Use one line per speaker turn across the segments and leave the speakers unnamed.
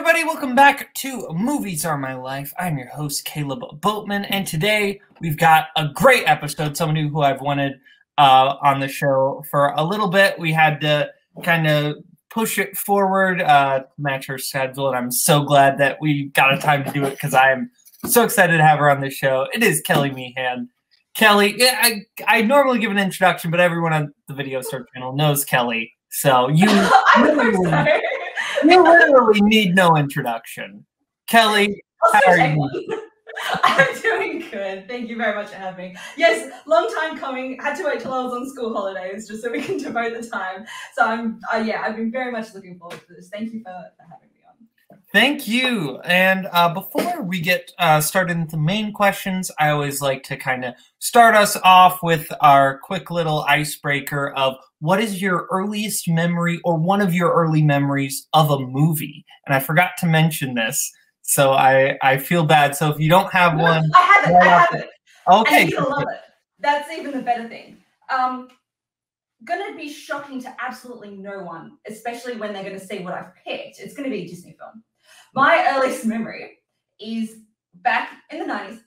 everybody, welcome back to Movies Are My Life. I'm your host, Caleb Boatman, and today we've got a great episode, somebody who I've wanted on the show for a little bit. We had to kind of push it forward to match her schedule, and I'm so glad that we got a time to do it because I am so excited to have her on the show. It is Kelli Mehan. Kelli, I normally give an introduction, but everyone on the Video Store channel knows Kelli, so you literally need no introduction. Kelli, how are you?
I'm doing good. Thank you very much for having me. Yes, long time coming. Had to wait till I was on school holidays just so we can devote the time. So I've been very much looking forward to this. Thank you for having me on.
Thank you. And before we get started into the main questions, I always like to kind of start us off with our quick little icebreaker of what is your earliest memory or one of your early memories of a movie? And I forgot to mention this, so I feel bad. So if you don't have one,
I have it.
Okay,
and you'll love it. That's even the better thing. Gonna be shocking to absolutely no one, especially when they're gonna see what I've picked. It's gonna be a Disney film. My earliest memory is back in the 90s.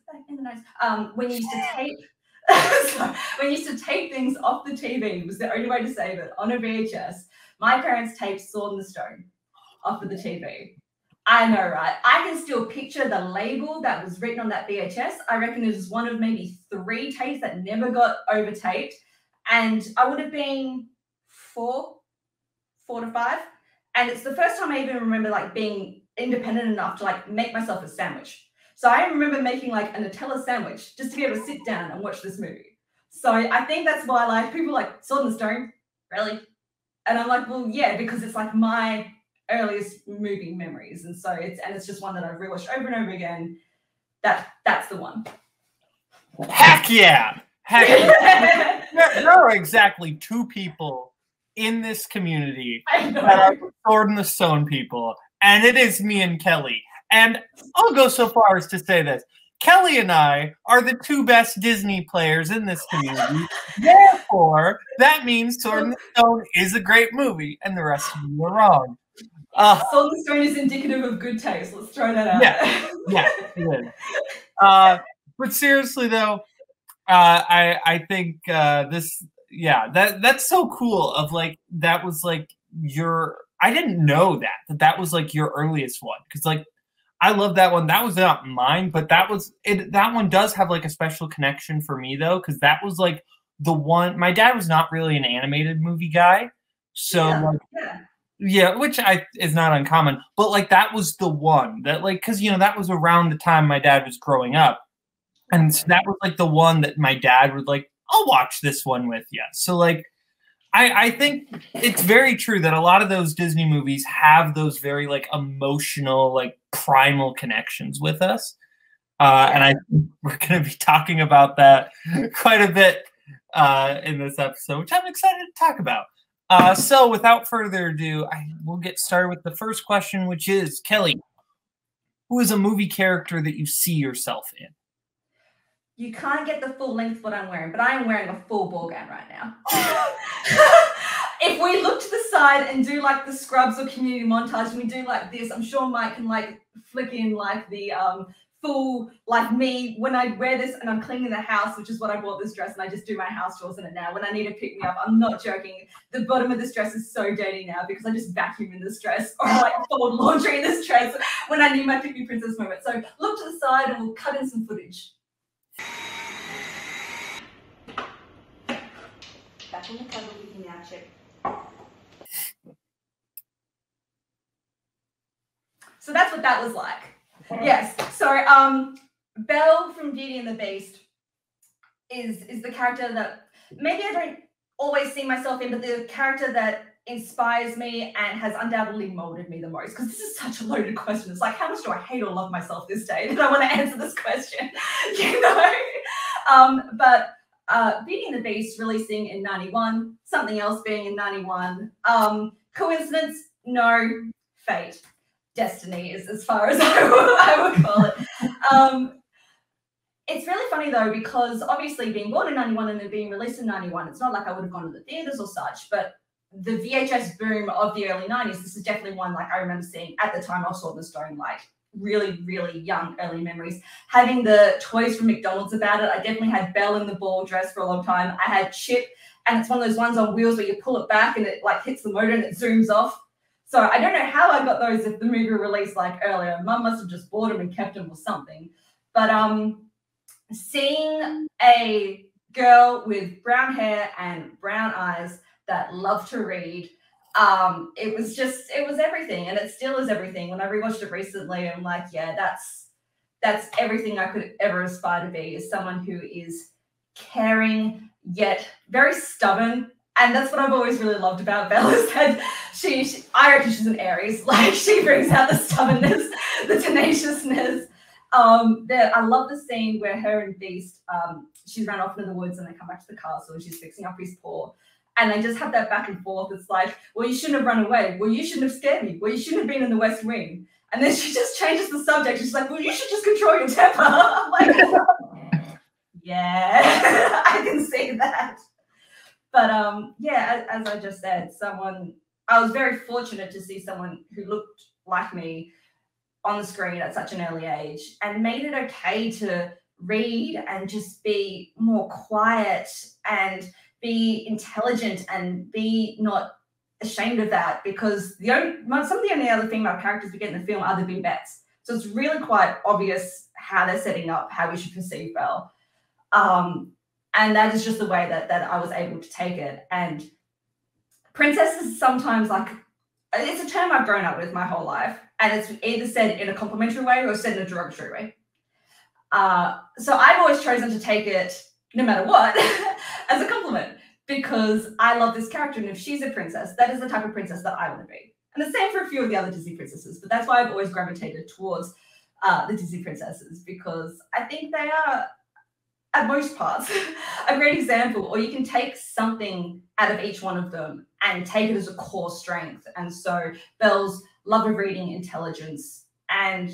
When you used to tape. When you used to tape things off the TV, was the only way to save it, on a VHS. My parents taped Sword in the Stone off of the TV. I know, right? I can still picture the label that was written on that VHS. I reckon it was one of maybe 3 tapes that never got over-taped. And I would have been 4 to 5. And it's the first time I even remember like being independent enough to like make myself a sandwich. So I remember making like a Nutella sandwich just to be able to sit down and watch this movie. So I think that's why like people like Sword in the Stone, really? And I'm like, well, yeah, because it's like my earliest movie memories. And so it's just one that I've rewatched over and over again. That's the one.
Heck yeah. Heck yeah. There are exactly 2 people in this community that are Sword in the Stone people. And it is me and Kelli. And I'll go so far as to say this. Kelli and I are the 2 best Disney players in this community. Therefore, that means Sword in the Stone is a great movie, and the rest of you are wrong.
Sword in the Stone is indicative of good taste. Let's throw that out.
Yeah, it is. But seriously, though, I think that's so cool. Of like that was like your. I didn't know that was like your earliest one, because like I love that one. That was not mine, but that was it. That one does have like a special connection for me though, because that was like the one. My dad was not really an animated movie guy, so which is not uncommon. But like that was the one that like because that was around the time my dad was growing up, and so that was like the one that my dad would like. I'll watch this one with you. So like. I think it's very true that a lot of those Disney movies have those very like emotional, like primal connections with us. And we're going to be talking about that quite a bit in this episode, which I'm excited to talk about. So without further ado, we'll get started with the first question, which is, Kelli, who is a movie character that you see yourself in?
You can't get the full length of what I'm wearing, but I am wearing a full ball gown right now. If we look to the side and do like the Scrubs or Community montage, and we do like this, I'm sure Mike can like flick in like the full, like me when I wear this and I'm cleaning the house, which is what I bought this dress, and I just do my house chores in it now. When I need to pick me up, I'm not joking. The bottom of this dress is so dirty now because I just vacuum in this dress or like fold laundry in this dress when I need my Pick Me Princess moment. So look to the side and we'll cut in some footage. Back in the cupboard, we can now check. So that's what that was like. Yes. So Belle from Beauty and the Beast is the character that maybe I don't always see myself in, but the character that inspires me and has undoubtedly molded me the most. Because this is such a loaded question. It's like, how much do I hate or love myself this day that I want to answer this question? But Beauty and the Beast releasing in 91, something else being in 91. Coincidence? No. Fate. Destiny is as far as I would call it. It's really funny though, because obviously being born in 91 and then being released in 91, it's not like I would have gone to the theaters or such, but the VHS boom of the early 90s, this is definitely one like I remember seeing at the time I saw the Stone, like really, really young early memories. Having the toys from McDonald's about it. I definitely had Belle in the ball dress for a long time. I had Chip, and it's one of those ones on wheels where you pull it back and it like hits the motor and it zooms off. So I don't know how I got those if the movie released like earlier. Mum must have just bought them and kept them or something. But seeing a girl with brown hair and brown eyes that loved to read, it was everything, and it still is everything. When I rewatched it recently, I'm like, yeah, that's everything I could ever aspire to be, is someone who is caring yet very stubborn. And that's what I've always really loved about Belle, is that I reckon she's an Aries. Like, she brings out the stubbornness, the tenaciousness. I love the scene where her and Beast, she's run off into the woods and they come back to the castle and she's fixing up his paw. And they just have that back and forth. It's like, well, you shouldn't have run away. Well, you shouldn't have scared me. Well, you shouldn't have been in the West Wing. And then she just changes the subject. She's like, well, you should just control your temper. I'm like, yeah, I can see that. But yeah, as I just said, I was very fortunate to see someone who looked like me on the screen at such an early age and made it okay to read and just be more quiet and be intelligent and be not ashamed of that, because some of the only other female characters we get in the film are the Bimbets. So it's really quite obvious how they're setting up how we should perceive Belle. And that is just the way that I was able to take it. And princess is sometimes like, it's a term I've grown up with my whole life, and it's either said in a complimentary way or said in a derogatory way. So I've always chosen to take it, no matter what, as a compliment, because I love this character, and if she's a princess, that is the type of princess that I want to be. And the same for a few of the other Disney princesses, but that's why I've always gravitated towards the Disney princesses, because I think they are, at most parts, a great example, or you can take something out of each one of them and take it as a core strength. And so Belle's love of reading, intelligence, and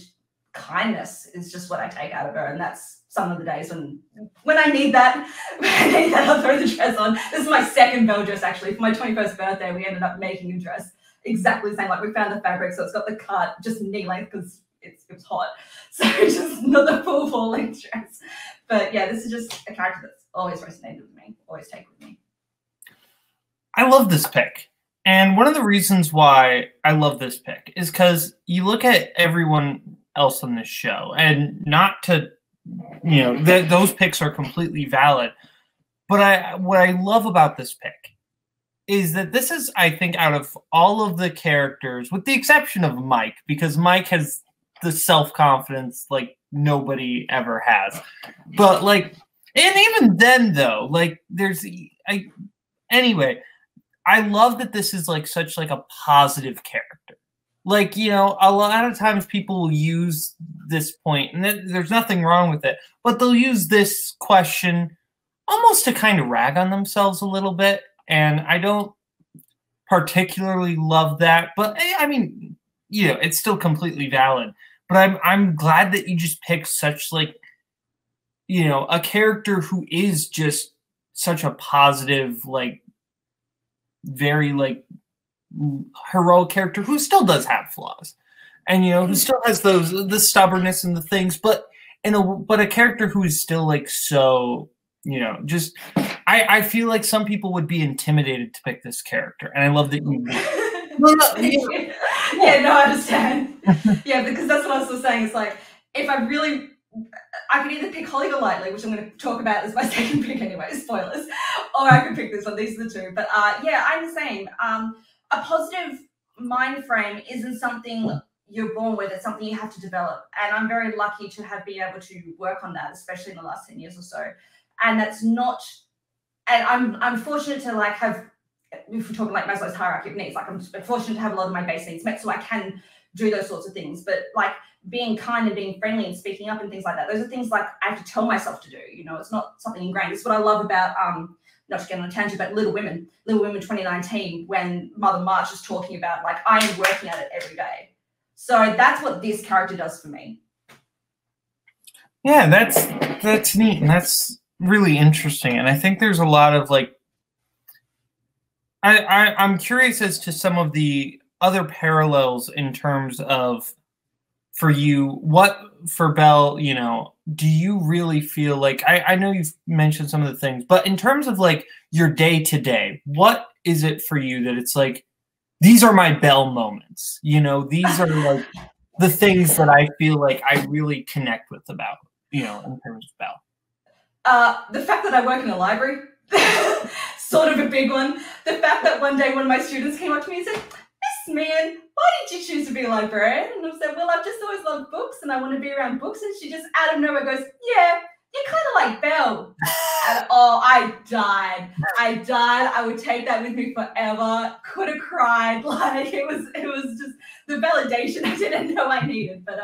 kindness is just what I take out of her. And that's some of the days when I need that, I'll throw the dress on. This is my second Belle dress, actually. For my 21st birthday, we ended up making a dress exactly the same. Like, we found the fabric, so it's got the cut just knee length because it was hot. So just not the full length dress. But yeah, this is just a character that's always resonated with me, always take with me.
I love this pick. And one of the reasons why I love this pick is because you look at everyone else on this show, and not to, those picks are completely valid. But what I love about this pick is that this is, I think, out of all of the characters, with the exception of Mike, because Mike has the self-confidence like nobody ever has. But like, and even then though, like anyway, I love that this is like such like a positive character. Like, a lot of times people will use this point, and there's nothing wrong with it, but they'll use this question almost to kind of rag on themselves a little bit. And I don't particularly love that, but I mean, it's still completely valid. But I'm glad that you just picked such like, a character who is just such a positive, like very like heroic character who still does have flaws, and who still has the stubbornness and the things, but a character who is still like so just I feel like some people would be intimidated to pick this character, and I love that you.
Yeah, no, I understand. Yeah, because that's what I was still saying. It's like, if I could either pick Holly Golightly, which I'm going to talk about as my second pick anyway, spoilers, or I could pick this one. These are the two. But yeah, I'm the same. A positive mind frame isn't something you're born with. It's something you have to develop. And I'm very lucky to have been able to work on that, especially in the last 10 years or so. And that's not, and I'm fortunate to like have, if we're talking like Maslow's hierarchy of needs, like I'm fortunate to have a lot of my base needs met so I can do those sorts of things. But like being kind and being friendly and speaking up and things like that, those are things like I have to tell myself to do. It's not something ingrained. It's what I love about, not to get on a tangent, but Little Women 2019, when Mother March is talking about like, I am working at it every day. So that's what this character does for me.
Yeah, that's neat, and that's really interesting. And I think there's a lot of like, I'm curious as to some of the other parallels in terms of, for you, what for Belle, you know, do you really feel like, I know you've mentioned some of the things, but in terms of like your day to day, what is it for you that it's like, these are my Belle moments, you know, these are like the things that I feel like I really connect with about, you know, in terms of Belle?
The fact that I work in a library, sort of a big one. The fact that one day one of my students came up to me and said, "Miss Mehan, why did you choose to be a librarian?" And I said, "Well, I've just always loved books and I want to be around books." And she just out of nowhere goes, "Yeah, you're kind of like Belle." And oh, I died. I would take that with me forever. Could have cried. Like it was just the validation I didn't know I needed. But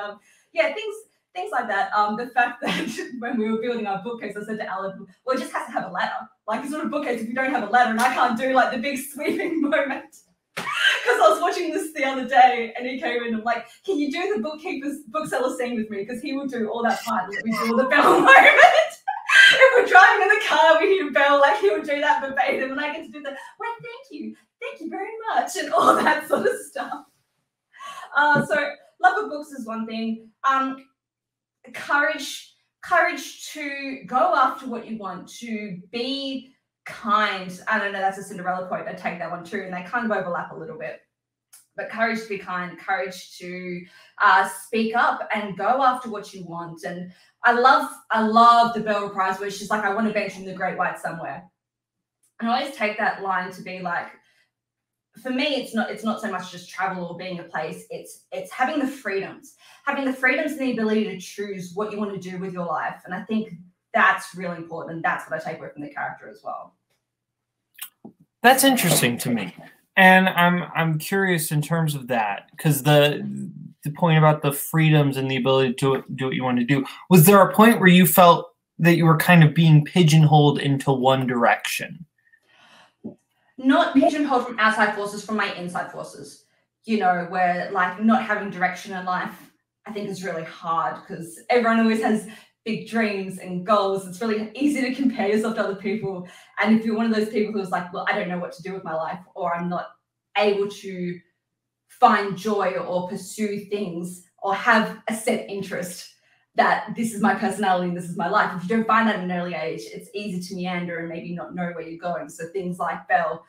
yeah, things like that. The fact that when we were building our bookcase, I said to Alan, "Well, it just has to have a ladder. Like it's not a bookcase if you don't have a ladder." And I can't do like the big sweeping moment. Because I was watching this the other day and he came in and I'm like, "Can you do the bookseller scene with me? Because he will do all that part. Let me do all the Belle moment." If we're driving in the car, we hear Belle, like he would do that verbatim, and I get to do the, "Well, thank you very much," and all that sort of stuff. So love of books is one thing. Courage to go after what you want, to be kind. I don't know, that's a Cinderella quote. I take that one too, and they kind of overlap a little bit. But courage to be kind, courage to speak up and go after what you want. And I love the Belle Reprise where she's like, "I want to venture in the Great White somewhere." And I always take that line to be like, for me, it's not so much just travel or being a place. It's having the freedoms and the ability to choose what you want to do with your life. And I think that's really important. And that's what I take away from the character as well.
That's interesting to me. And I'm curious in terms of that, because the point about the freedoms and the ability to do what you want to do, was there a point where you felt that you were kind of being pigeonholed into one direction?
Not pigeonholed from outside forces, from my inside forces, you know, where like not having direction in life, I think is really hard because everyone always has big dreams and goals. It's really easy to compare yourself to other people. And if you're one of those people who's like, "Well, I don't know what to do with my life," or "I'm not able to find joy or pursue things or have a set interest, that this is my personality and this is my life," if you don't find that at an early age, it's easy to meander and maybe not know where you're going. So things like Belle,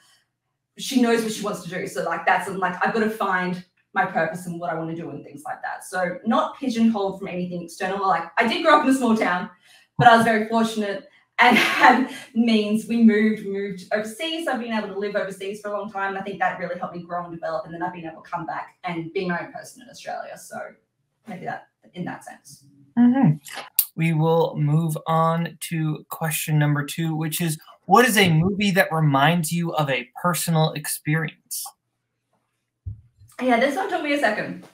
she knows what she wants to do. So like that's like, I've got to find my purpose and what I want to do and things like that. So not pigeonholed from anything external. Like I did grow up in a small town, but I was very fortunate and had means. We moved overseas. I've been able to live overseas for a long time. And I think that really helped me grow and develop. And then I've been able to come back and be my own person in Australia. So maybe that in that sense.
Mm-hmm. We will move on to question number 2, which is, what is a movie that reminds you of a personal experience?
Yeah, this one took me a second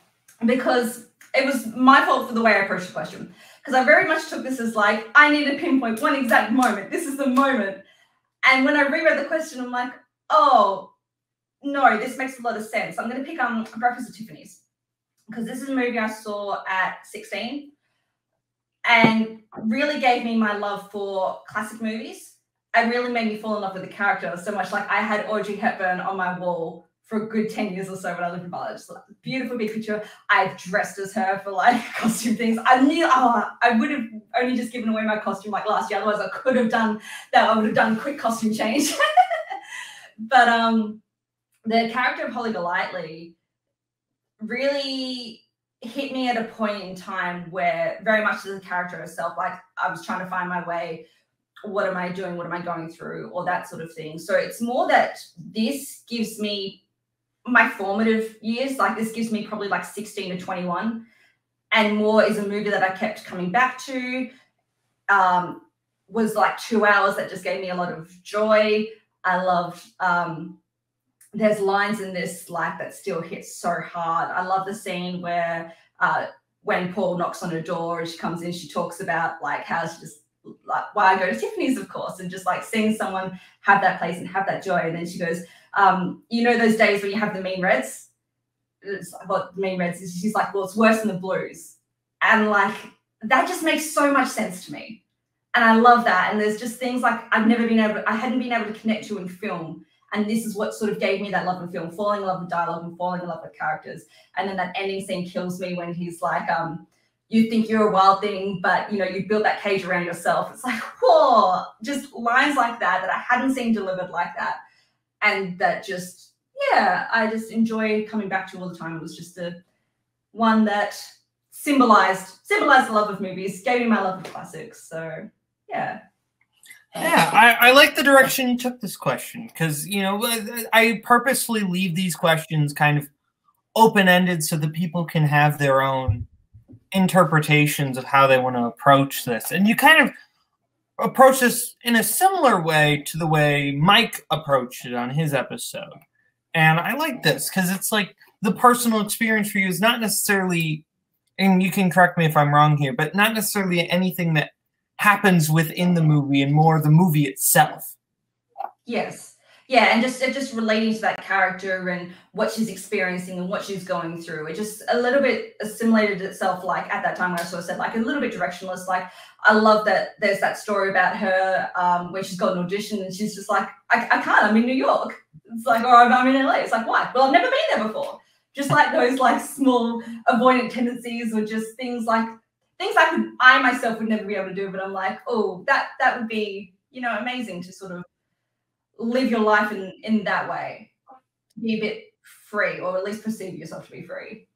because it was my fault for the way I approached the question. Because I very much took this as like, I need to pinpoint one exact moment. This is the moment. And when I reread the question, I'm like, oh, no, this makes a lot of sense. I'm going to pick Breakfast at Tiffany's because this is a movie I saw at 16 and really gave me my love for classic movies. It really made me fall in love with the character so much. Like I had Audrey Hepburn on my wall for a good 10 years or so when I lived in Bali. Just like beautiful big picture. I've dressed as her for like costume things. I knew I would have only just given away my costume like last year. Otherwise I could have done that. I would have done a quick costume change. But the character of Holly Golightly really hit me at a point in time where very much as a character herself, like I was trying to find my way. What am I doing? What am I going through? Or that sort of thing. So it's more that this gives me my formative years. Like this gives me probably like 16 to 21. And more is a movie that I kept coming back to. Was like 2 hours that just gave me a lot of joy. I loved there's lines in this like that still hit so hard. I love the scene where when Paul knocks on her door and she comes in, she talks about like how she just like why I go to Tiffany's, of course, and just like seeing someone have that place and have that joy. And then she goes, you know, those days when you have the mean reds? It's like, what the mean reds is? She's like, well, it's worse than the blues. And like that just makes so much sense to me. And I love that. And there's just things like I hadn't been able to connect to in film. And this is what sort of gave me that love of film, falling in love with dialogue and falling in love with characters. And then that ending scene kills me when he's like, you think you're a wild thing, but you built that cage around yourself. It's like, whoa, just lines like that I hadn't seen delivered like that. And that just, yeah, I just enjoy coming back to all the time. It was just one that symbolized the love of movies, gave me my love of classics. So yeah.
Yeah, I like the direction you took this question, because I purposefully leave these questions kind of open-ended so that people can have their own interpretations of how they want to approach this. And you kind of approach this in a similar way to the way Mike approached it on his episode. And I like this because it's like the personal experience for you is not necessarily, and you can correct me if I'm wrong here, but not necessarily anything that happens within the movie and more the movie itself.
Yes. Yeah, and just relating to that character and what she's experiencing and what she's going through. It just a little bit assimilated itself, like at that time when I sort of said, like a little bit directionless. Like I love that there's that story about her where she's got an audition and she's just like, I can't, I'm in New York. It's like, or I'm in LA. It's like, why? Well, I've never been there before. Just like those like small avoidant tendencies or just things I myself would never be able to do, but I'm like, oh, that would be, amazing to sort of live your life in that way, be a bit free, or at least perceive yourself to be free,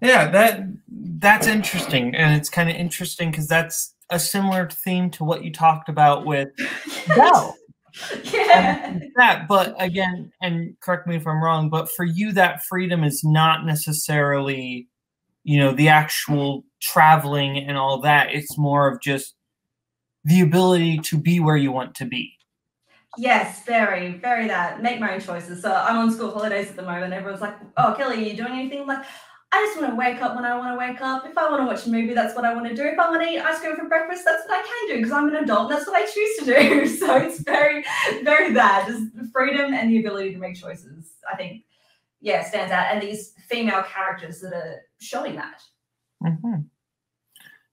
Yeah, that's interesting, and it's kind of interesting because that's a similar theme to what you talked about with Belle.
Yeah.
But again, and correct me if I'm wrong, but for you that freedom is not necessarily the actual traveling and all that. It's more of just the ability to be where you want to be.
Yes, very, very that. Make my own choices. So I'm on school holidays at the moment. Everyone's like, oh, Kelli, are you doing anything? Like, I just want to wake up when I want to wake up. If I want to watch a movie, that's what I want to do. If I want to eat ice cream for breakfast, that's what I can do because I'm an adult and that's what I choose to do. So it's very, very that. Just freedom and the ability to make choices, I think, yeah, stands out. And these female characters that are showing that.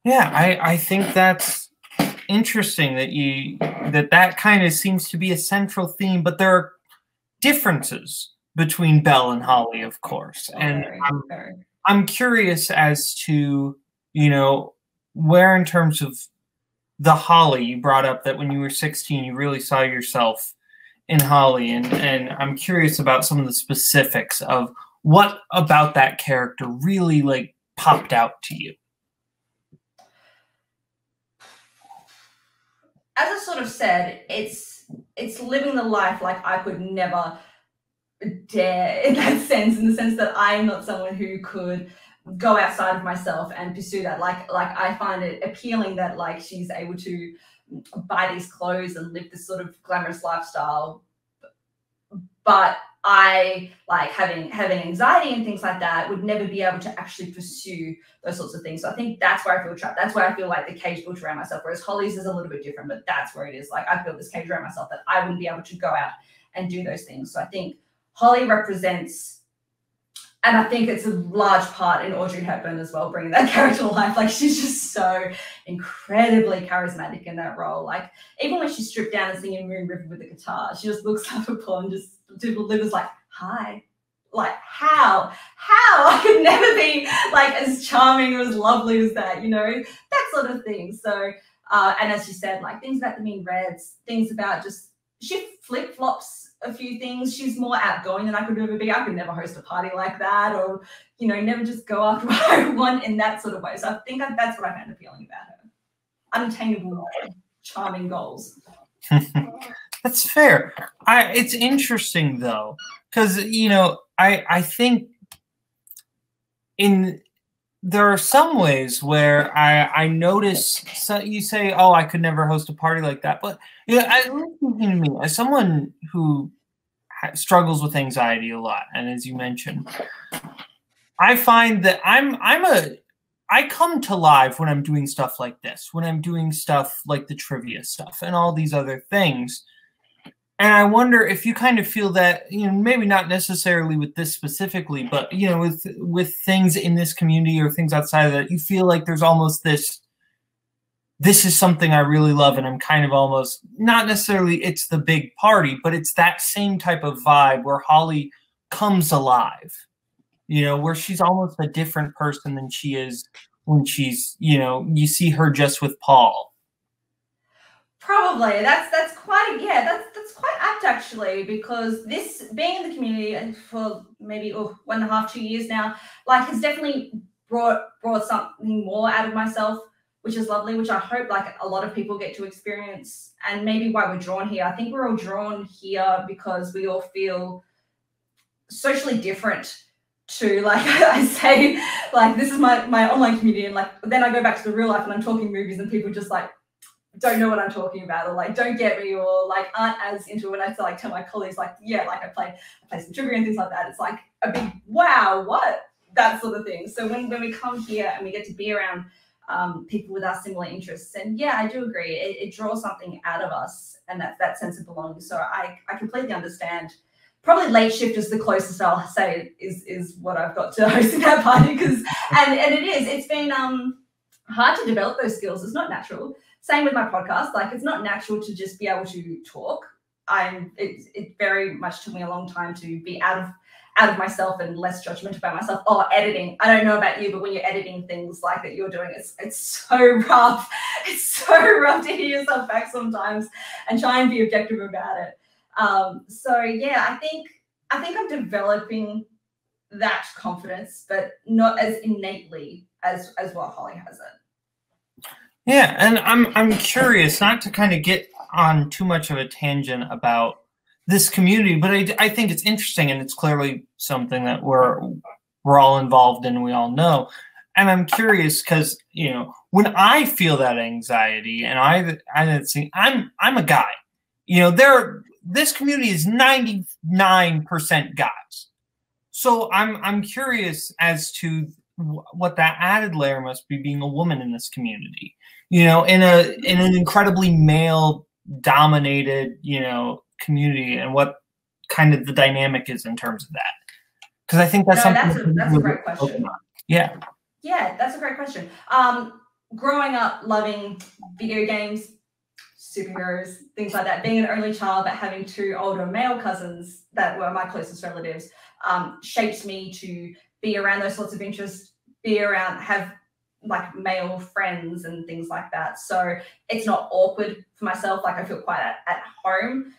Yeah, I think that's interesting that kind of seems to be a central theme, but there are differences between Belle and Holly, of course. And I'm curious as to, where in terms of the Holly, you brought up that when you were 16, you really saw yourself in Holly. And I'm curious about some of the specifics of what about that character really like popped out to you.
As I sort of said, it's living the life like I could never dare in the sense that I'm not someone who could go outside of myself and pursue that. Like I find it appealing that like she's able to buy these clothes and live this sort of glamorous lifestyle, but I like having anxiety and things like that would never be able to actually pursue those sorts of things. So I think that's where I feel trapped. That's where I feel like the cage built around myself, whereas Holly's is a little bit different, but that's where it is. Like I built this cage around myself that I wouldn't be able to go out and do those things. So I think Holly represents, and I think it's a large part in Audrey Hepburn as well, bringing that character to life. Like she's just so incredibly charismatic in that role. Like even when she's stripped down and singing Moon River with the guitar, she just looks lovable and just delivers like, hi. Like how I could never be like as charming or as lovely as that, that sort of thing. So, and as you said, like things about the mean reds, things about just, she flip-flops a few things. She's more outgoing than I could ever be. I could never host a party like that or, never just go after what I want in that sort of way. So I think that's what I found appealing about her. Unattainable, charming goals.
That's fair. It's interesting though, because I think there are some ways where I notice. So you say, "Oh, I could never host a party like that," but thinking to me as someone who struggles with anxiety a lot, and as you mentioned, I find that I come to life when I'm doing stuff like this, when I'm doing stuff like the trivia stuff and all these other things. And I wonder if you kind of feel that, maybe not necessarily with this specifically, but, with things in this community or things outside of that, you feel like there's almost this this is something I really love, and I'm kind of almost, not necessarily it's the big party, but it's that same type of vibe where Holly comes alive, where she's almost a different person than she is when she's, you see her just with Paul.
Probably that's quite that's quite apt actually, because this being in the community and for maybe 1.5, 2 years now, like has definitely brought something more out of myself, which is lovely, which I hope like a lot of people get to experience, and maybe why we're drawn here. I think we're all drawn here because we all feel socially different to, like I say, like this is my online community, and like then I go back to the real life and I'm talking movies and people just like don't know what I'm talking about, or like don't get me, or like aren't as into it. When I like tell my colleagues like, yeah, like I play some trivia and things like that, it's like a big wow, what, that sort of thing. So when we come here and we get to be around people with our similar interests, and yeah, I do agree, it draws something out of us, and that sense of belonging. So I completely understand. Probably late shift is the closest I'll say is what I've got to hosting that party, because and it's been hard to develop those skills. It's not natural. Same with my podcast. Like it's not natural to just be able to talk. It very much took me a long time to be out of myself and less judgmental about myself. Oh, editing. I don't know about you, but when you're editing things like that you're doing, it's so rough. It's so rough to hear yourself back sometimes and try and be objective about it. So yeah, I think I'm developing that confidence, but not as innately as what Holly has it.
Yeah, and I'm curious, not to kind of get on too much of a tangent about this community, but I think it's interesting, and it's clearly something that we're all involved in, and we all know. And I'm curious because when I feel that anxiety, and I'm a guy, this community is 99% guys, so I'm curious as to what that added layer must be, being a woman in this community, in an incredibly male dominated, community, and what kind of the dynamic is in terms of that. Because I think that's something
that's a great question.
Yeah.
Yeah, that's a great question. Growing up loving video games, superheroes, things like that, being an only child but having 2 older male cousins that were my closest relatives, shaped me to be around those sorts of interests, have like male friends and things like that. So it's not awkward for myself. Like I feel quite at home.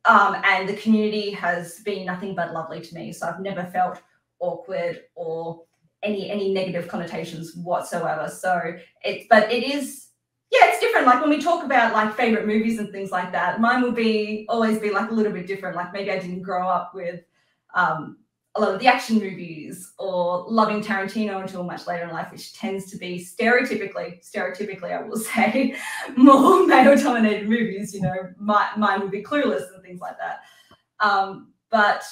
And the community has been nothing but lovely to me. So I've never felt awkward or any negative connotations whatsoever. So it is, yeah, it's different. Like when we talk about like favorite movies and things like that, mine will always be like a little bit different. Like maybe I didn't grow up with a lot of the action movies or loving Tarantino until much later in life, which tends to be stereotypically, I will say, more male-dominated movies. Mine would be Clueless and things like that. But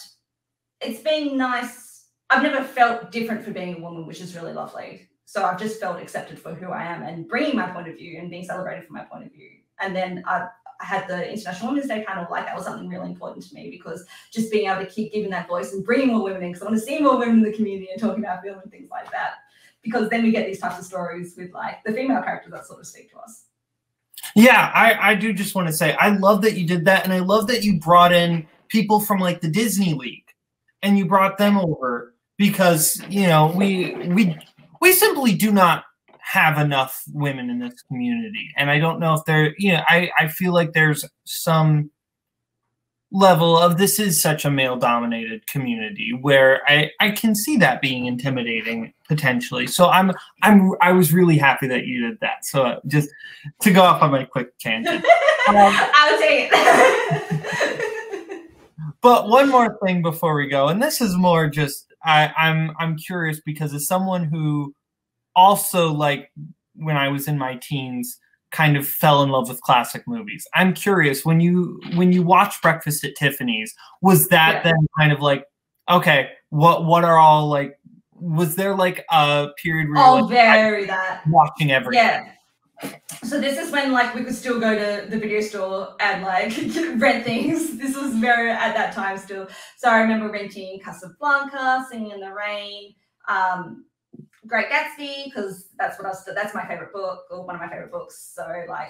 it's been nice. I've never felt different for being a woman, which is really lovely. So I've just felt accepted for who I am and bringing my point of view and being celebrated for my point of view. And then I had the International Women's Day panel. Like that was something really important to me, because just being able to keep giving that voice and bringing more women in, because I want to see more women in the community and talking about film and things like that, because then we get these types of stories with like the female characters that sort of speak to us.
Yeah, I do just want to say I love that you did that, and I love that you brought in people from like the Disney League and you brought them over, because we simply do not have enough women in this community. And I don't know if there, I feel like there's some level of, this is such a male dominated community where I can see that being intimidating potentially. So I was really happy that you did that. So just to go off on my quick tangent.
I'll take it.
But one more thing before we go, and this is more just, I'm curious, because as someone who also, like when I was in my teens, kind of fell in love with classic movies. I'm curious, when you watch Breakfast at Tiffany's, was that then kind of like, okay, what are all like, was there like a period where watching everything?
Yeah. So this is when like we could still go to the video store and like rent things. This was very at that time still. So I remember renting Casablanca, Singing in the Rain. Great Gatsby, because that's that's my favorite book, or one of my favorite books. So like,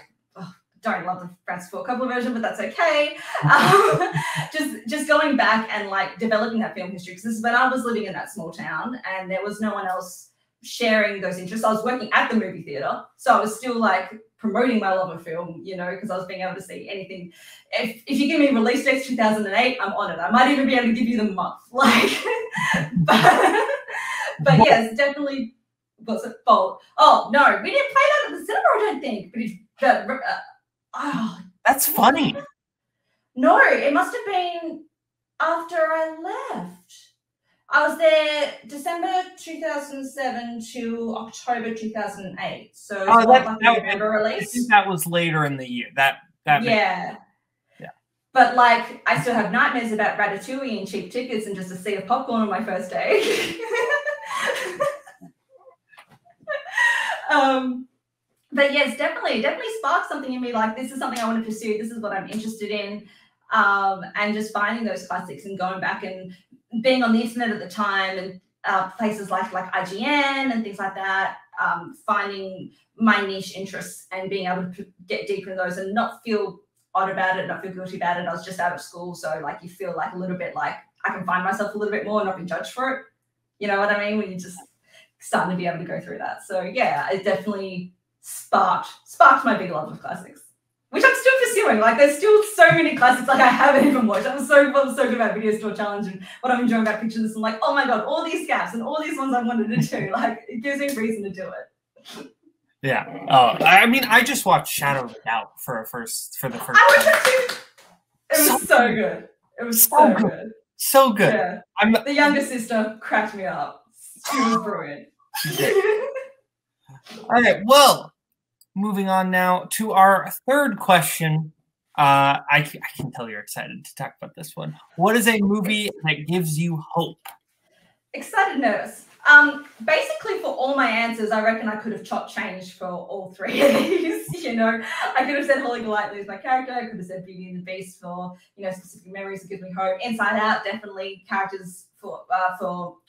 don't love the Francis Ford Coppola version, but that's okay. Just going back and like developing that film history, because this is when I was living in that small town and there was no one else sharing those interests. I was working at the movie theater, so I was still like promoting my love of film, you know, because I was being able to see anything. If you give me release dates 2008, I'm on it. I might even be able to give you the month, like. But yes, definitely. Was it Bolt? Oh no, we didn't play that at the cinema, I don't think. But
that's funny.
No, it must have been after I left. I was there December 2007 to October 2008. So November release.
I think that was later in the year. That
yeah. But like, I still have nightmares about Ratatouille and cheap tickets and just a sea of popcorn on my first day. But yes, definitely sparked something in me. Like, this is something I want to pursue. This is what I'm interested in. And just finding those classics and going back and being on the internet at the time and places like IGN and things like that, finding my niche interests and being able to get deeper in those and not feel odd about it, not feel guilty about it. I was just out of school, so like you feel like a little bit like I can find myself a little bit more and not be judged for it. You know what I mean? When you just starting to be able to go through that. So yeah, it definitely sparked my big love of classics, which I'm still pursuing. Like, there's still so many classics like I haven't even watched. I was so good about Video Store Challenge and what I'm enjoying about Picture. I'm like, oh my god, all these gaps and all these ones I wanted to do. Like, it gives me a reason to do it.
Yeah. I mean, I just watched Shadow of Doubt for the first
I watched it too. It was so good. It was so good.
So good.
Yeah. The younger sister cracked me up. She was brilliant.
All right. Well, moving on now to our third question. I can tell you're excited to talk about this one. What is a movie that gives you hope?
Excited, nervous. Basically, for all my answers, I reckon I could have chopped change for all three of these. You know, I could have said Holly Golightly is my character. I could have said Beauty and the Beast for, you know, specific memories that give me hope. Inside Out, definitely characters for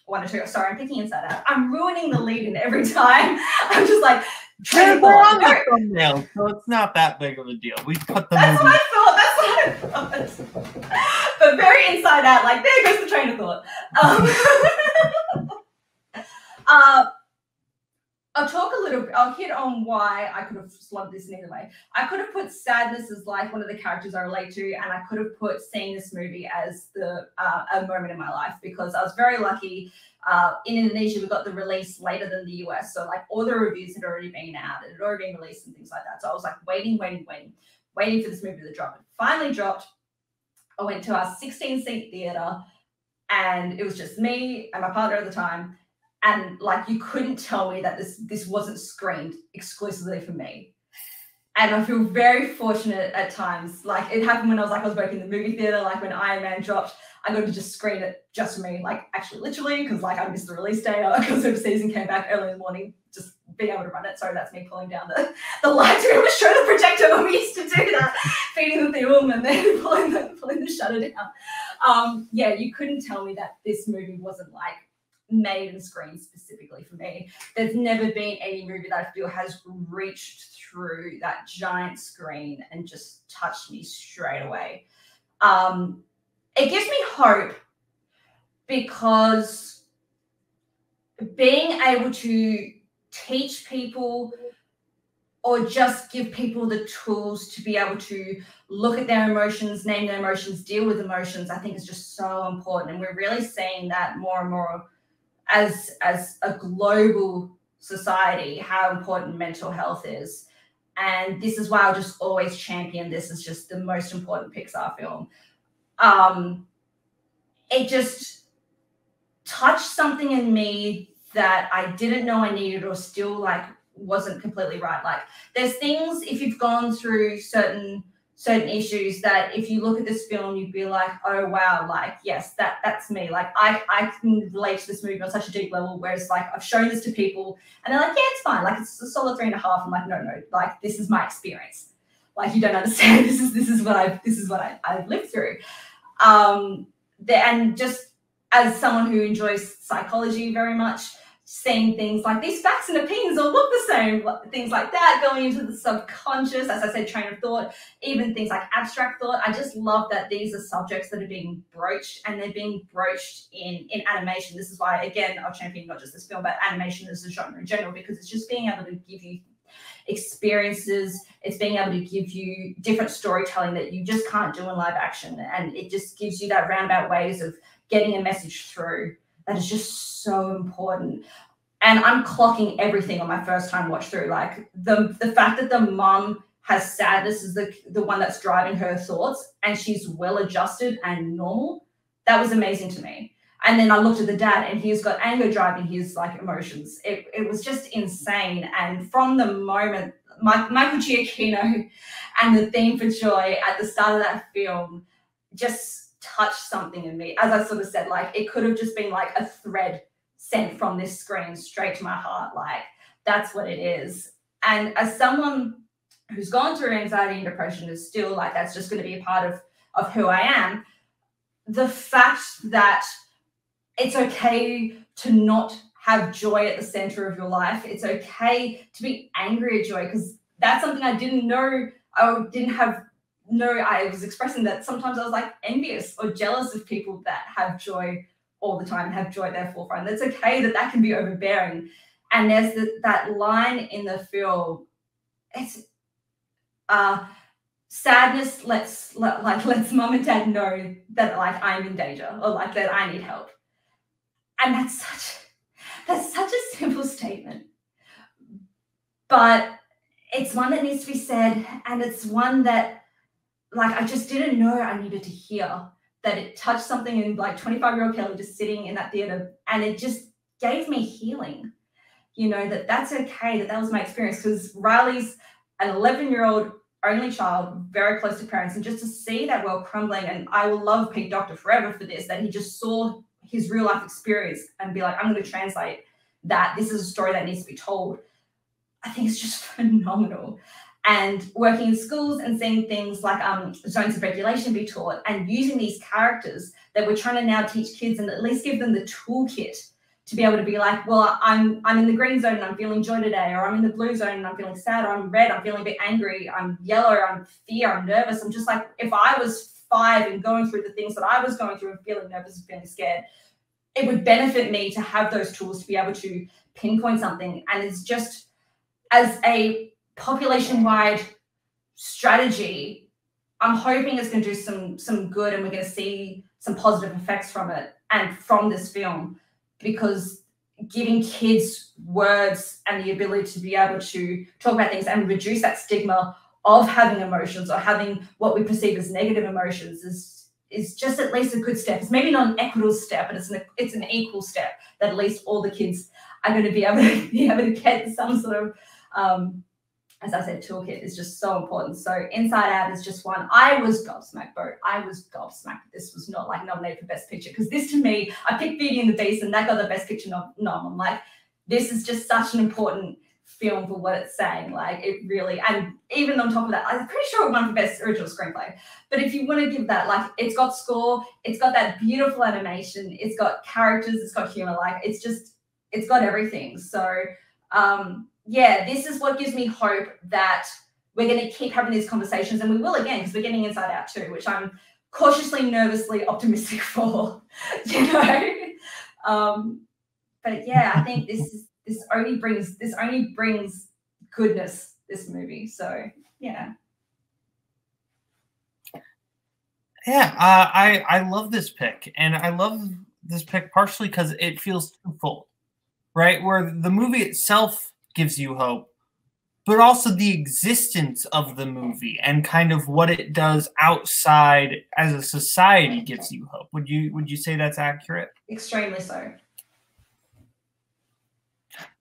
one or two. Sorry, I'm picking Inside Out. I'm ruining the lead in every time. I'm just like,
we're on the thumbnail, so it's not that big of a deal. We put the
That's what I thought. But very Inside Out, like, there goes the train of thought. I'll hit on why I could have slugged this in either way. I could have put sadness as like one of the characters I relate to, and I could have put seeing this movie as a moment in my life, because I was very lucky. In Indonesia, we got the release later than the US, so like all the reviews had already been out, it had already been released and things like that. So I was like waiting for this movie to drop. It finally dropped. I went to our 16-seat theater, and it was just me and my partner at the time. And like, you couldn't tell me that this wasn't screened exclusively for me. And I feel very fortunate at times. Like, it happened when I was working in the movie theater, like when Iron Man dropped, I got to just screen it just for me, like actually literally, because like I missed the release day because overseas and came back early in the morning, just being able to run it. Sorry, that's me pulling down the lights. We always show the projector when we used to do that, feeding the film and then pulling the shutter down. Yeah, you couldn't tell me that this movie wasn't like made and screened specifically for me. There's never been any movie that I feel has reached through that giant screen and just touched me straight away. It gives me hope because being able to teach people or just give people the tools to be able to look at their emotions, name their emotions, deal with emotions, I think is just so important. And we're really seeing that more and more as a global society, how important mental health is. And this is why I'll just always champion this as just the most important Pixar film. It just touched something in me that I didn't know I needed or still like wasn't completely right. Like, there's things, if you've gone through certain issues, that if you look at this film, you'd be like, oh wow, like, yes, that's me. Like, I can relate to this movie on such a deep level, whereas like I've shown this to people and they're like, yeah, it's fine, like it's a solid 3.5. I'm like, no, like this is my experience. Like, you don't understand. This is what I've lived through. And just as someone who enjoys psychology very much, seeing things like these facts and opinions all look the same, things like that, going into the subconscious, as I said, train of thought, even things like abstract thought. I just love that these are subjects that are being broached, and they're being broached in animation. This is why, again, I'll champion not just this film, but animation as a genre in general, because it's just being able to give you experiences. It's being able to give you different storytelling that you just can't do in live action, and it just gives you that roundabout ways of getting a message through that is just so important. And I'm clocking everything on my first time watch through. Like the fact that the mum has sadness is the one that's driving her thoughts, and she's well adjusted and normal. That was amazing to me. And then I looked at the dad, and he's got anger driving his like emotions. It was just insane. And from the moment Michael Giacchino and the theme for joy at the start of that film just touched something in me. As I sort of said, like it could have just been like a thread sent from this screen straight to my heart. Like that's what it is. And as someone who's gone through anxiety and depression, is still like, that's just going to be a part of who I am. The fact that it's okay to not have joy at the center of your life. It's okay to be angry at joy, because that's something I didn't know. I didn't have I was expressing that sometimes I was like envious or jealous of people that have joy all the time, have joy at their forefront. That's okay that can be overbearing. And there's that line in the film. It's sadness lets mum and dad know that like I'm in danger, or like that I need help. And that's such a simple statement, but it's one that needs to be said, and it's one that like I just didn't know I needed to hear, that it touched something in like 25-year-old Kelli just sitting in that theater, and it just gave me healing. You know, that's okay, that was my experience, because Riley's an 11-year-old only child, very close to parents, and just to see that world crumbling. And I will love Pete Docter forever for this, that he just saw his real life experience and be like, I'm going to translate that. This is a story that needs to be told. I think it's just phenomenal. And working in schools and seeing things like zones of regulation be taught, and using these characters that we're trying to now teach kids, and at least give them the toolkit to be able to be like, well, I'm in the green zone and I'm feeling joy today, or I'm in the blue zone and I'm feeling sad, or I'm red, I'm feeling a bit angry, I'm yellow, I'm fear, I'm nervous. I'm just like, if I was 5 and going through the things that I was going through and feeling nervous and feeling scared, it would benefit me to have those tools to be able to pinpoint something. And it's just, as a population-wide strategy, I'm hoping it's going to do some good, and we're going to see some positive effects from it and from this film, because giving kids words and the ability to be able to talk about things and reduce that stigma of having emotions, or having what we perceive as negative emotions, is just at least a good step. It's maybe not an equitable step, but it's an equal step, that at least all the kids are going to be able to get some sort of as I said, toolkit is just so important. So Inside Out is just one. I was gobsmacked, bro. I was gobsmacked. This was not like nominated for Best Picture, because this, to me, I picked Beauty and the Beast, and that got the Best Picture nom. I'm like, this is just such an important film for what it's saying. Like, it really, and even on top of that, I'm pretty sure it won for Best Original Screenplay. But if you want to give that, like, it's got score, it's got that beautiful animation, it's got characters, it's got humor, like, it's got everything. So, yeah, this is what gives me hope that we're going to keep having these conversations, and we will again, because we're getting Inside Out too, which I'm cautiously, nervously optimistic for, you know. But yeah, I think this only brings goodness, this movie. So yeah.
Yeah, I love this pick, and I love this pick partially because it feels twofold, right? Where the movie itself gives you hope, but also the existence of the movie and kind of what it does outside as a society gives you hope. Would you say that's accurate?
Extremely so.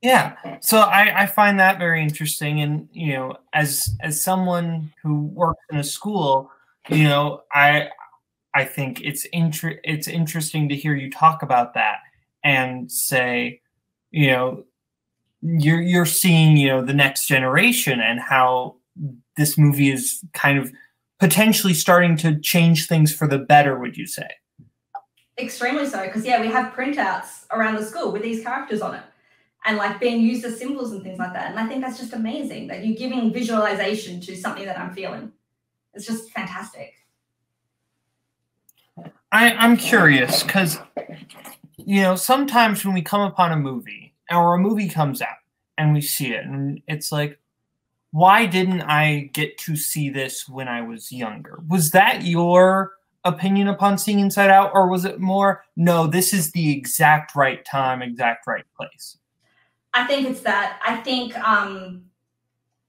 Yeah. So I find that very interesting. And, you know, as someone who works in a school, you know, I think it's interesting to hear you talk about that and say, you know, you're seeing, you know, the next generation and how this movie is kind of potentially starting to change things for the better, would you say?
Extremely so, because yeah, we have printouts around the school with these characters on it. and like being used as symbols and things like that. And I think that's just amazing that you're giving visualization to something that I'm feeling. It's just fantastic.
I'm curious because, you know, sometimes when we come upon a movie or a movie comes out and we see it and it's like, why didn't I get to see this when I was younger? Was that your opinion upon seeing Inside Out, or was it more, no, this is the exact right time, exact right place?
I think it's that. I think,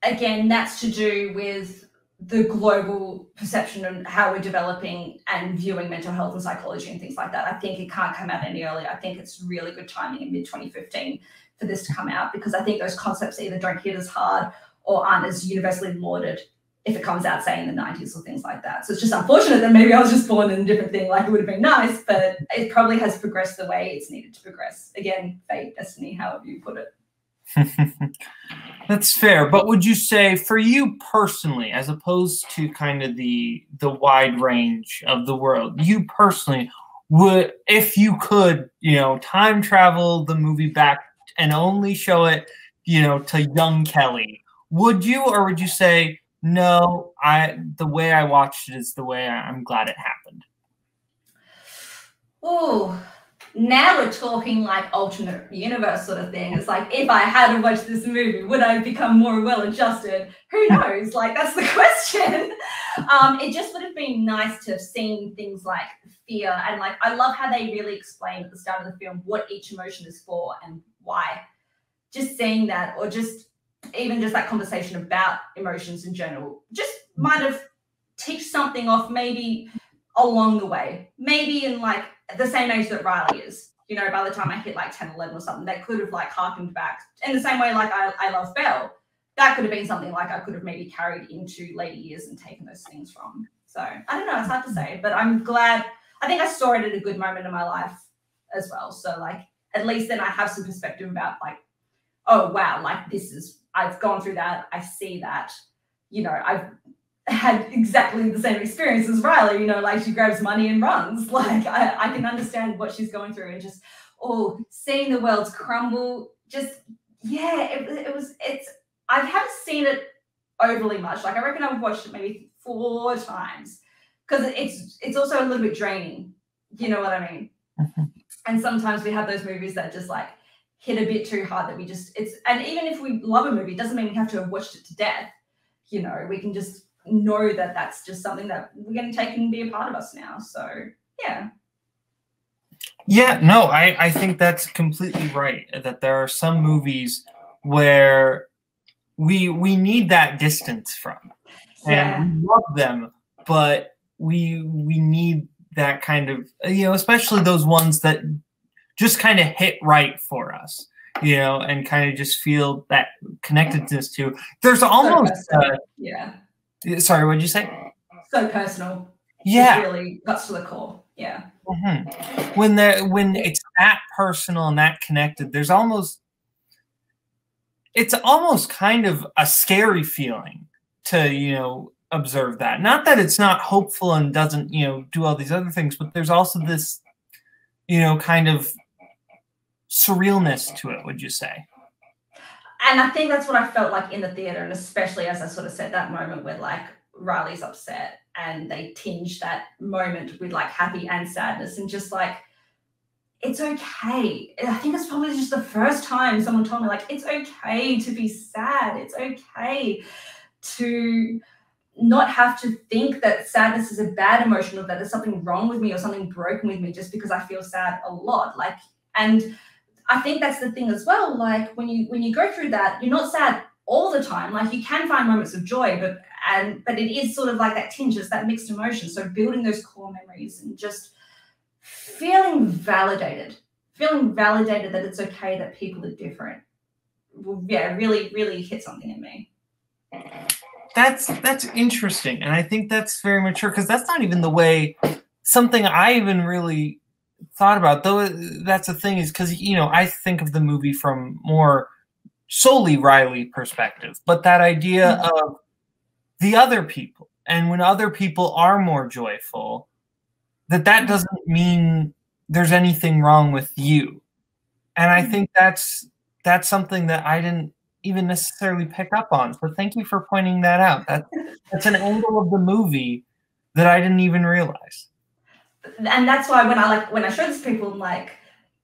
again, that's to do with the global perception and how we're developing and viewing mental health and psychology and things like that. I think it can't come out any earlier. I think it's really good timing in mid-2015 for this to come out, because I think those concepts either don't hit as hard or aren't as universally lauded if it comes out, say, in the 90s or things like that. So it's just unfortunate that maybe I was just born in a different thing. Like, it would have been nice, but it probably has progressed the way it's needed to progress. Again, fate, destiny, however you put it.
That's fair. But would you say, for you personally, as opposed to kind of the wide range of the world, you personally would, if you could, you know, time travel the movie back and only show it, you know, to young Kelli, would you, or would you say, no, the way I watched it is the way I'm glad it happened?
Oh, now we're talking like alternate universe sort of thing. It's like, if I had to watch this movie, would I become more well-adjusted? Who knows? Like, that's the question. It just would have been nice to have seen things like fear, and like, I love how they really explain at the start of the film what each emotion is for and why. Just seeing that, or just even just that conversation about emotions in general, just might have ticked something off maybe along the way. Maybe in like the same age that Riley is, you know, by the time I hit like 10, 11 or something, that could have like harkened back in the same way like I love Belle. That could have been something like I could have maybe carried into later years and taken those things from. So I don't know, it's hard to say, but I'm glad. I think I saw it at a good moment in my life as well. So like, at least then I have some perspective about like, oh wow, like this is, I've gone through that, I see that, you know, I've had exactly the same experience as Riley, you know, like she grabs money and runs. Like I can understand what she's going through, and just, oh, seeing the world crumble, just, yeah, I haven't seen it overly much. Like, I reckon I've watched it maybe 4 times, because it's also a little bit draining, you know what I mean?
Mm-hmm.
And sometimes we have those movies that just like hit a bit too hard, that we just, and even if we love a movie, it doesn't mean we have to have watched it to death. You know, we can just know that that's just something that we're going to take and be a part of us now. So yeah.
Yeah, no, I think that's completely right. That there are some movies where we need that distance from, and we love them, but we need that kind of, you know, especially those ones that just kind of hit right for us, you know, and kind of just feel that connectedness to. There's almost
yeah.
Sorry, what did you say?
So personal.
Yeah.
It really cuts to the core. Yeah.
Mm-hmm. When it's that personal and that connected, there's almost, it's almost kind of a scary feeling to, you know, observe that. Not that it's not hopeful and doesn't, you know, do all these other things, but there's also this, you know, kind of surrealness to it, would you say?
And I think that's what I felt like in the theater, and especially as I sort of said that moment where like Riley's upset and they tinge that moment with like happy and sadness, and just like, it's okay. I think it's probably just the first time someone told me like, it's okay to be sad. It's okay to not have to think that sadness is a bad emotion, or that there's something wrong with me or something broken with me just because I feel sad a lot. Like, and I think that's the thing as well. Like, when you go through that, you're not sad all the time. Like, you can find moments of joy, but it is sort of like that tinge, it's that mixed emotion. So building those core memories and just feeling validated that it's okay that people are different. Yeah, really, really hit something in me.
That's interesting, and I think that's very mature, because that's not even the way something I even really thought about. Though that's the thing, is because, you know, I think of the movie from more solely Riley perspective, but that idea of the other people, and when other people are more joyful, that doesn't mean there's anything wrong with you. And I think that's that's something that I didn't even necessarily pick up on. So thank you for pointing that out. That's an angle of the movie that I didn't even realize.
And that's why when I show this to people, I'm like,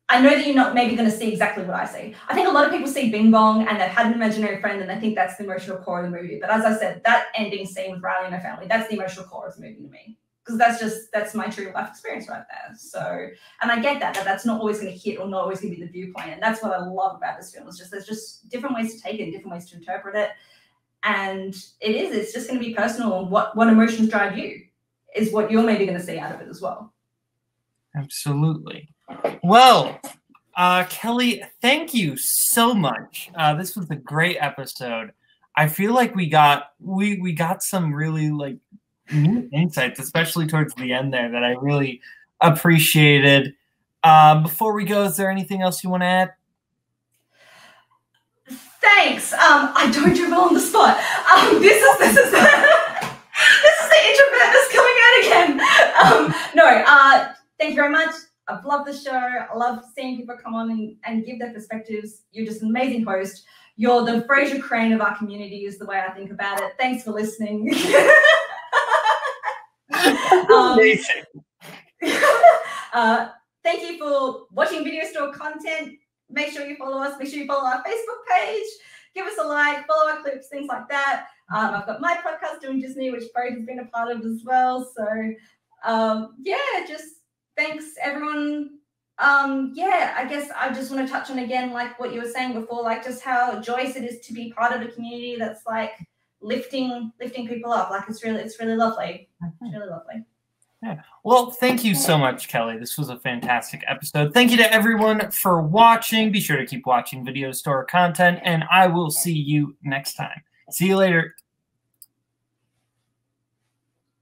I know that you're not maybe going to see exactly what I see. I think a lot of people see Bing Bong and they've had an imaginary friend and they think that's the emotional core of the movie. But as I said, that ending scene with Riley and her family, that's the emotional core of the movie to me. Because that's my true life experience right there. So, and I get that's not always going to hit or not always going to be the viewpoint. And that's what I love about this film. There's just different ways to take it, different ways to interpret it. And it's just going to be personal, and what emotions drive you is what you're maybe going to see out of it as well.
Absolutely. Well, Kelli, thank you so much. This was a great episode. I feel like we got some really like new insights, especially towards the end there, that I really appreciated. Before we go, is there anything else you want to add?
Thanks. I don't do well on the spot. This is this is the introvert that's coming out again. Thank you very much. I've loved the show. I love seeing people come on and give their perspectives. You're just an amazing host. You're the Frasier Crane of our community is the way I think about it. Thanks for listening.
Amazing.
Thank you for watching Video Store content. Make sure you follow us. Make sure you follow our Facebook page. Give us a like, follow our clips, things like that. I've got my podcast doing Disney, which Brody has been a part of as well. So just thanks everyone. I guess I just want to touch on again, like what you were saying before, like just how joyous it is to be part of a community that's like lifting people up. Like it's really lovely. It's really lovely.
Yeah. Well, thank you so much, Kelli. This was a fantastic episode. Thank you to everyone for watching. Be sure to keep watching Video Store content, and I will see you next time. See you later.